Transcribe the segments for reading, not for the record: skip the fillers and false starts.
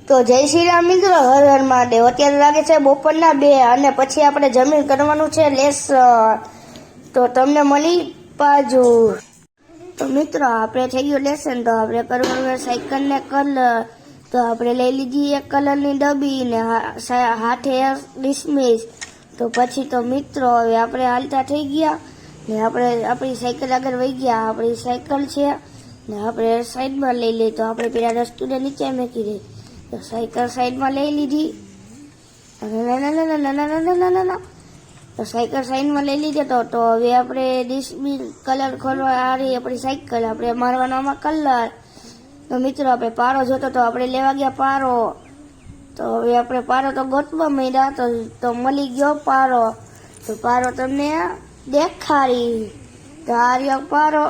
તો જય શ્રી રામ મિત્રો, હર હર મહાદેવ। અત્યારે લાગે છે બપોરના 2 અને પછી આપણે જમીન કરવાનું છે લેસન। તો તમને મળી પાછુ। તો મિત્રો આપણે થઈ ગયું લેસન। તો આપણે કરવાનું સાયકલને કલર। તો આપણે લઈ લીધી એક કલરની ડબ્બી ને હાથે ડિસમિસ। તો પછી તો મિત્રો હવે આપણે હાલતા થઈ ગયા ને આપણે આપણી સાયકલ આગળ વહી ગયા। આપણી સાયકલ છે ને આપણે સાઈડમાં લઈ લઈએ। તો આપણે પેલા રસ્તુને નીચે મૂકી દઈએ। તો સાયકલ સાઈડમાં લઈ લીધી। તો સાયકલ સાઈડમાં લઈ લીધી। તો હવે આપણે ડિસમિસ કલર ખોલવા આ રહી આપણી સાયકલ। આપણે મારવાનો આમાં કલર। તો મિત્રો આપણે પારો જોતો તો આપણે લેવા ગયા પારો। તો હવે આપણે પારો તો ગોતવા માંડ્યા। તો મળી ગયો પારો। તો પારો તમને દેખાડી। તો આ રહ્યો પારો।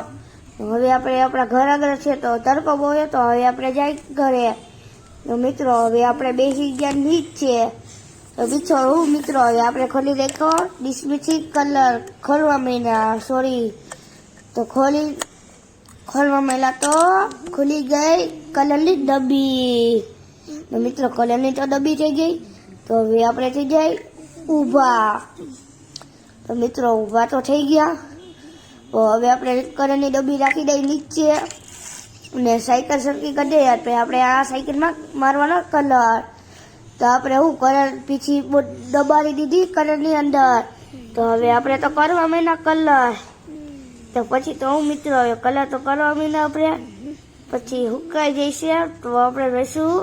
હવે આપણે આપણા ઘર આગળ છે તો તડકો બહુ છે તો હવે આપણે જાય ઘરે। તો મિત્રો હવે આપણે બેસી ગયા નીચે। તો બિછોડું મિત્રો હવે આપણે ખોલી દેખો ડિસમિસ કલર ખોલવા માંડ્યા। સોરી તો ખોલવા માંડ્યા તો ખુલી ગઈ કલરની ડબ્બી। તો મિત્રો કલરની તો ડબ્બી થઈ ગઈ। તો હવે આપણે થઈ જાય ઊભા। તો મિત્રો ઊભા તો થઈ ગયા। તો હવે આપણે કલરની ડબ્બી રાખી દઈ નીચે ને સાયકલ સરખી કરી દઈએ। આપણે આ સાયકલમાં મારવાનો કલર। તો આપણે હું કલર પીછી દબાવી દીધી કલરની અંદર। તો હવે આપણે તો કરવા માંડ્યા કલર। તો પછી તો હું મિત્રો હવે કલર તો કરવા માંડ્યા આપણે પછી હુકાઈ જઈશે। તો આપણે બેસું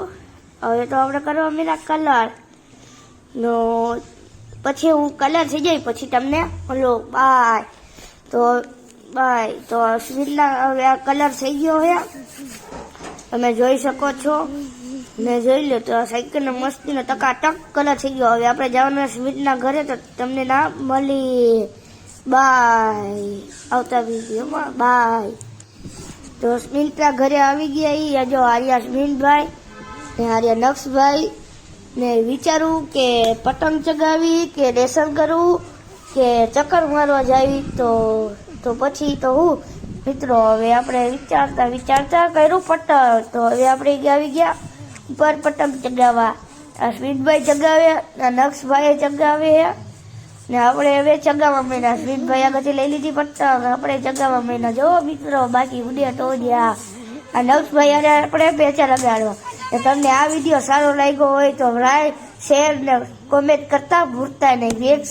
હવે તો આપણે કરવા માંડ્યા કલર નો પછી હું કલર થઈ જાય પછી તમને બોલો બાય। તો બાય। તો સ્વીટના હવે આ કલર થઈ ગયો છે તમે જોઈ શકો છો ને જોઈ લો। તો આ સાયકલનો મસ્તીનો ટકાટક કલર થઈ ગયો। હવે આપણે જવાનું સ્વીટના ઘરે તો તમને ના મળી બાય આવતા વિડીયોમાં બાય। તો સ્મિતના ઘરે આવી ગયા। જો આર્યા સ્મિતભાઈ ને આર્યા નક્ષભાઈ ને વિચારું કે પતંગ ચગાવી કે લેસન કરવું કે ચક્કર મારવા જાવી। તો પછી તો હું મિત્રો હવે આપણે વિચારતા કર્યું પતંગ। તો હવે આપણે આવી ગયા ઉપર પતંગ ચગાવવા। આ સ્મિતભાઈ ચગાવે આ નક્ષભાઈ ચગાવે ને આપણે હવે ચગાવવા માંડ્યા। સ્મિતભાઈ આગળથી લઈ લીધી પતંગ આપણે ચગાવવા માંડ્યા। જો મિત્રો બાકી ઉડ્યા તો ઉડ્યા। આ નક્ષભાઈ અને આપણે પેચા લગાડવા। તો તમને આ વિડીયો સારો લાગ્યો હોય તો લાઈક શેર ને કોમેન્ટ કરતા ભૂલતા નહીં।